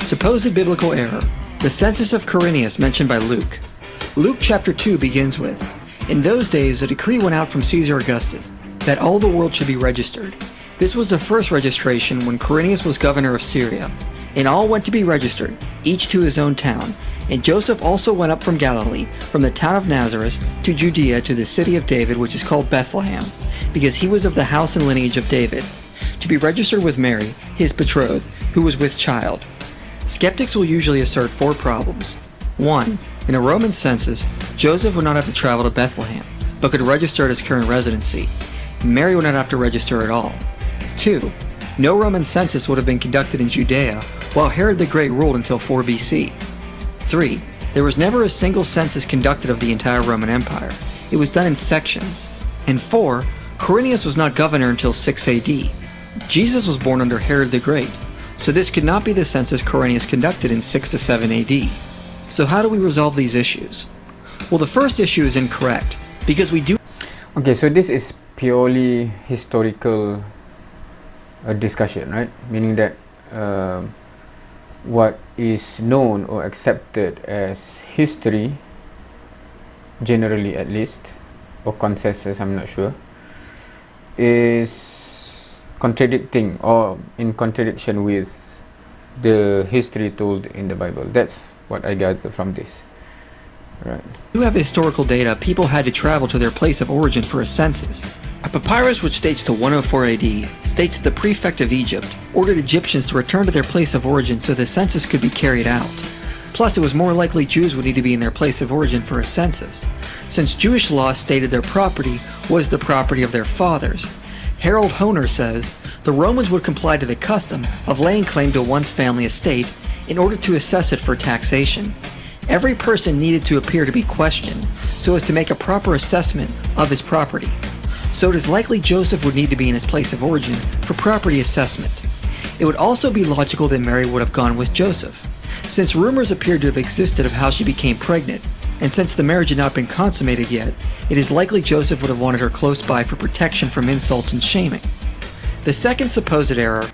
Supposed biblical error. The Census of Quirinius mentioned by Luke. Luke chapter 2 begins with, "In those days a decree went out from Caesar Augustus that all the world should be registered. This was the first registration when Quirinius was governor of Syria. And all went to be registered, each to his own town. And Joseph also went up from Galilee, from the town of Nazareth, to Judea, to the city of David, which is called Bethlehem, because he was of the house and lineage of David, to be registered with Mary, his betrothed, who was with child." Skeptics will usually assert 4 problems. 1. In a Roman census, Joseph would not have to travel to Bethlehem, but could register at his current residency. Mary would not have to register at all. 2. No Roman census would have been conducted in Judea while Herod the Great ruled until 4 BC. 3. There was never a single census conducted of the entire Roman Empire. It was done in sections. And 4. Quirinius was not governor until 6 AD. Jesus was born under Herod the Great, so this could not be the census Quirinius conducted in 6 to 7 AD. So how do we resolve these issues? Well, the first issue is incorrect, because we do... Okay, so this is purely historical discussion, right? Meaning that what is known or accepted as history, generally at least, or consensus, I'm not sure, is contradicting or in contradiction with the history told in the Bible. That's what I gather from this. Right. You have historical data. People had to travel to their place of origin for a census. A papyrus which dates to 104 AD states that the prefect of Egypt ordered Egyptians to return to their place of origin so the census could be carried out. Plus, it was more likely Jews would need to be in their place of origin for a census, since Jewish law stated their property was the property of their fathers. Harold Honer says, "The Romans would comply to the custom of laying claim to one's family estate in order to assess it for taxation. Every person needed to appear to be questioned so as to make a proper assessment of his property. So it is likely Joseph would need to be in his place of origin for property assessment. It would also be logical that Mary would have gone with Joseph, since rumors appeared to have existed of how she became pregnant, and since the marriage had not been consummated yet, it is likely Joseph would have wanted her close by for protection from insults and shaming." The second supposed error.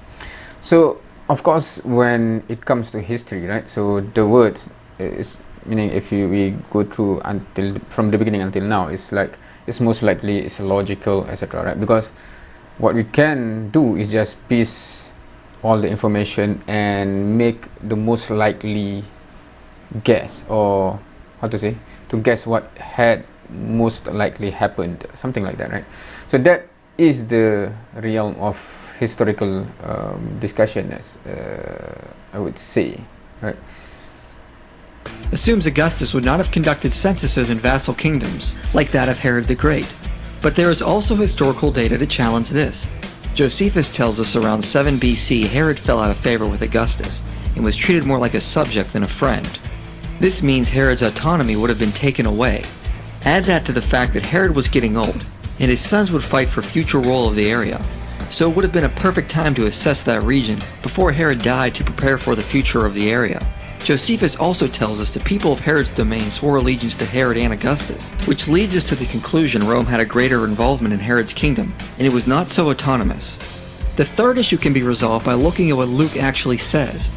So, of course, when it comes to history, right? So the words is meaning if we go through until from the beginning until now, it's like it's most likely it's logical, etc. Right? Because what we can do is just piece all the information and make the most likely guess, or how to say, to guess what had most likely happened, something like that, right? So that is the realm of historical discussion, as I would say, right? Assumes Augustus would not have conducted censuses in vassal kingdoms like that of Herod the Great. But there is also historical data to challenge this. Josephus tells us around 7 BC Herod fell out of favor with Augustus and was treated more like a subject than a friend. This means Herod's autonomy would have been taken away. Add that to the fact that Herod was getting old, and his sons would fight for future rule of the area. So it would have been a perfect time to assess that region before Herod died to prepare for the future of the area. Josephus also tells us the people of Herod's domain swore allegiance to Herod and Augustus, which leads us to the conclusion Rome had a greater involvement in Herod's kingdom, and it was not so autonomous. The third issue can be resolved by looking at what Luke actually says.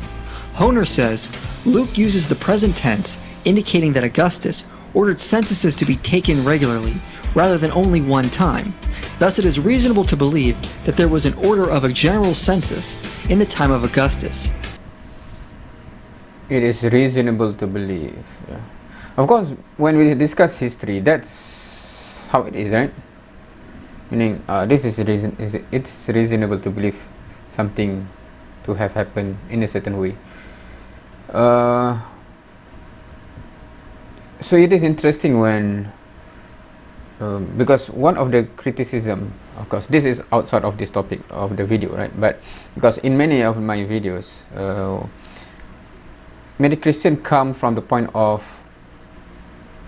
Honer says, Luke uses the present tense, indicating that Augustus ordered censuses to be taken regularly, rather than only one time. Thus it is reasonable to believe that there was an order of a general census in the time of Augustus. It is reasonable to believe. Yeah. Of course, when we discuss history, that's how it is, right? Meaning, it's reasonable to believe something to have happened in a certain way. So it is interesting when, because one of the criticism, of course, this is outside of this topic of the video, right? But because in many of my videos, many Christians come from the point of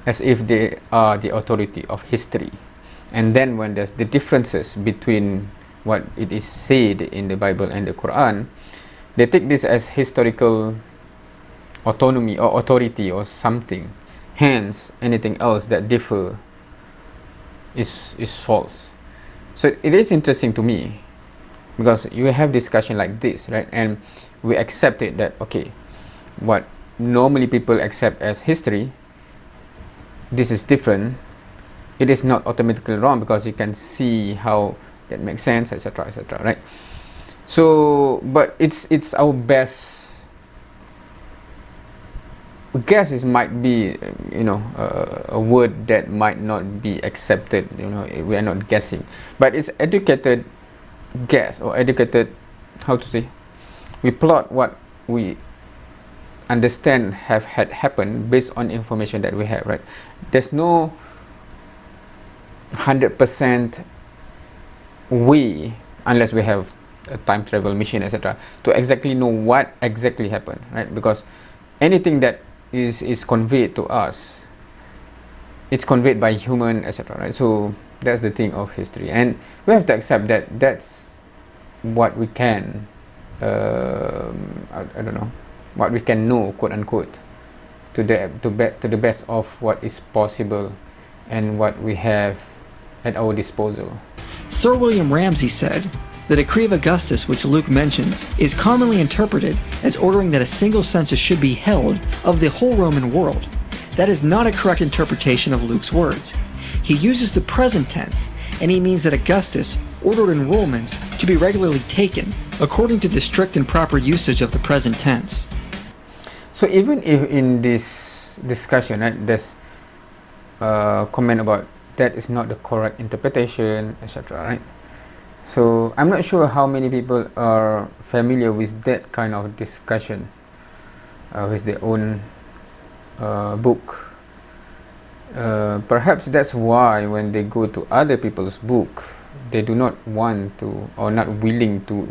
as if they are the authority of history, and then when there's the differences between what it is said in the Bible and the Quran, they take this as historical autonomy or authority or something. Hence, anything else that differ is false. So it is interesting to me because you have discussion like this, right? And we accept it that okay, what normally people accept as history, this is different. It is not automatically wrong because you can see how that makes sense, etc., etc., right? So, but it's our best guess. It might be, a word that might not be accepted. We are not guessing, but it's educated guess, or educated, how to say, we plot what we understand have had happened based on information that we have, right? There's no 100% way, unless we have a time travel machine, etc., to exactly know what exactly happened, right? Because anything that is conveyed to us, it's conveyed by human, etc., right? So that's the thing of history, and we have to accept that that's what we can I don't know, what we can know, quote unquote, to the best of what is possible and what we have at our disposal. Sir William Ramsay said, "The decree of Augustus, which Luke mentions, is commonly interpreted as ordering that a single census should be held of the whole Roman world. That is not a correct interpretation of Luke's words. He uses the present tense, and he means that Augustus ordered enrollments to be regularly taken according to the strict and proper usage of the present tense." So even if in this discussion, right, there's comment about that is not the correct interpretation, etc., right? So I'm not sure how many people are familiar with that kind of discussion with their own book. Perhaps that's why when they go to other people's book, they do not want to, or not willing to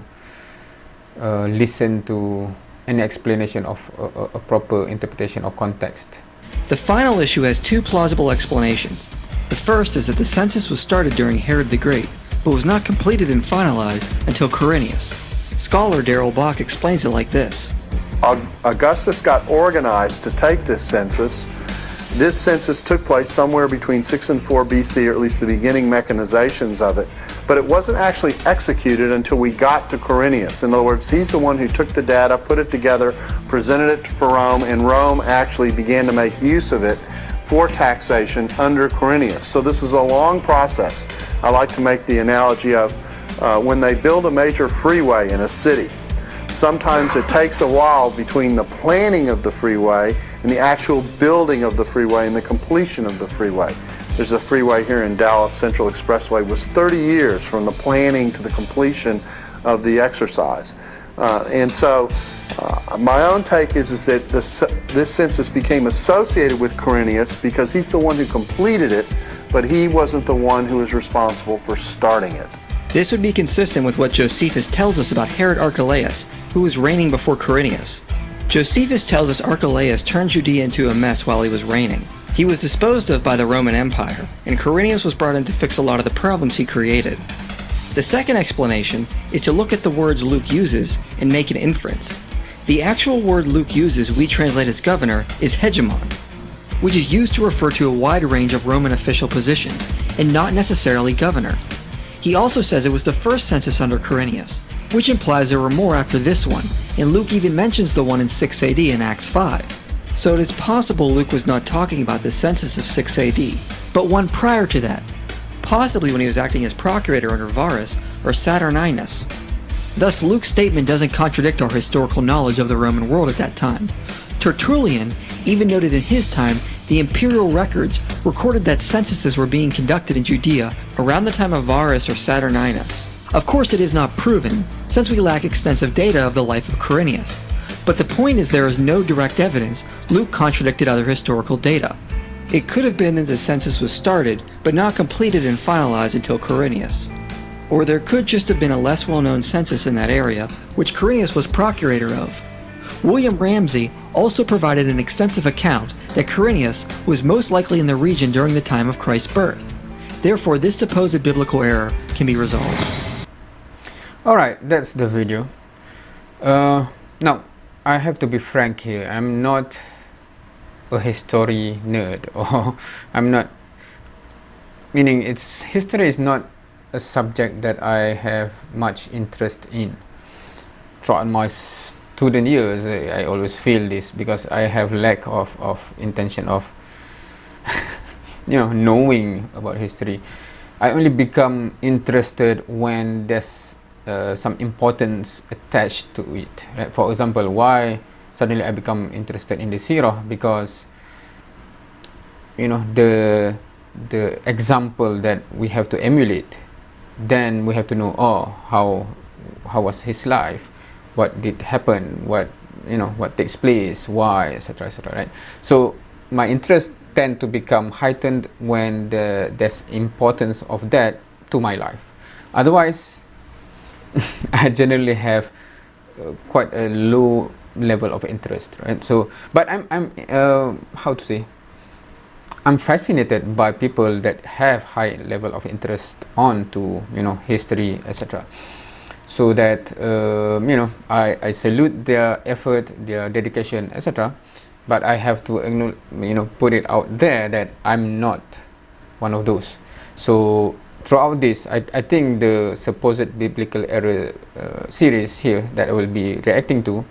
listen to any explanation of a proper interpretation or context. The final issue has two plausible explanations. The first is that the census was started during Herod the Great, but was not completed and finalized until Quirinius. Scholar Darrell Bach explains it like this. Augustus got organized to take this census. This census took place somewhere between 6 and 4 BC, or at least the beginning mechanizations of it. But it wasn't actually executed until we got to Quirinius. In other words, he's the one who took the data, put it together, presented it for Rome, and Rome actually began to make use of it for taxation under Quirinius. So this is a long process. I like to make the analogy of when they build a major freeway in a city. Sometimes it takes a while between the planning of the freeway and the actual building of the freeway and the completion of the freeway. There's a freeway here in Dallas, Central Expressway, was 30 years from the planning to the completion of the exercise. And so my own take is that this census became associated with Quirinius because he's the one who completed it, but he wasn't the one who was responsible for starting it. This would be consistent with what Josephus tells us about Herod Archelaus, who was reigning before Quirinius. Josephus tells us Archelaus turned Judea into a mess while he was reigning. He was disposed of by the Roman Empire, and Quirinius was brought in to fix a lot of the problems he created. The second explanation is to look at the words Luke uses and make an inference. The actual word Luke uses we translate as governor is hegemon, which is used to refer to a wide range of Roman official positions, and not necessarily governor. He also says it was the first census under Quirinius, which implies there were more after this one, and Luke even mentions the one in 6 AD in Acts 5. So it is possible Luke was not talking about the census of 6 AD, but one prior to that, possibly when he was acting as procurator under Varus or Saturninus. Thus, Luke's statement doesn't contradict our historical knowledge of the Roman world at that time. Tertullian even noted in his time the imperial records recorded that censuses were being conducted in Judea around the time of Varus or Saturninus. Of course, it is not proven, since we lack extensive data of the life of Quirinius. But the point is there is no direct evidence Luke contradicted other historical data. It could have been that the census was started, but not completed and finalized until Quirinius. Or there could just have been a less well-known census in that area, which Quirinius was procurator of. William Ramsay also provided an extensive account that Quirinius was most likely in the region during the time of Christ's birth. Therefore, this supposed biblical error can be resolved. Alright, that's the video. Now, I have to be frank here. I'm not a history nerd, or I'm not, meaning history is not a subject that I have much interest in throughout my student years, I always feel this because I have lack of intention of knowing about history. I only become interested when there's some importance attached to it. Right? For example, why suddenly I become interested in the Sirah? Because the example that we have to emulate, then we have to know, how was his life, what did happen, what takes place, why, etc., etc., right? So my interest tend to become heightened when there's importance of that to my life. Otherwise, I generally have quite a low level of interest, right? So, but I'm how to say, I'm fascinated by people that have high level of interest on to history, etc. So that I salute their effort, their dedication, etc. But I have to put it out there that I'm not one of those. So throughout this, I think the supposed biblical error series here that I will be reacting to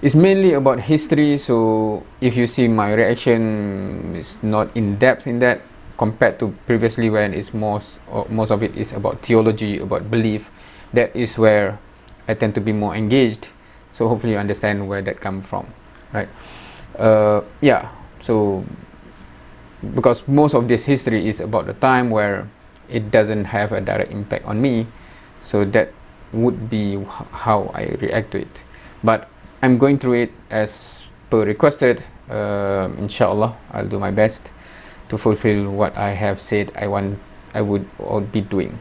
is mainly about history. So if you see my reaction is not in depth in that compared to previously when it's most of it is about theology, about belief. That is where I tend to be more engaged. So hopefully you understand where that comes from, right? So because most of this history is about the time where it doesn't have a direct impact on me, so that would be how I react to it. But I'm going through it as per requested. Inshallah, I'll do my best to fulfill what I have said I would be doing.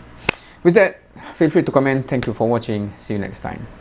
With that, feel free to comment. Thank you for watching. See you next time.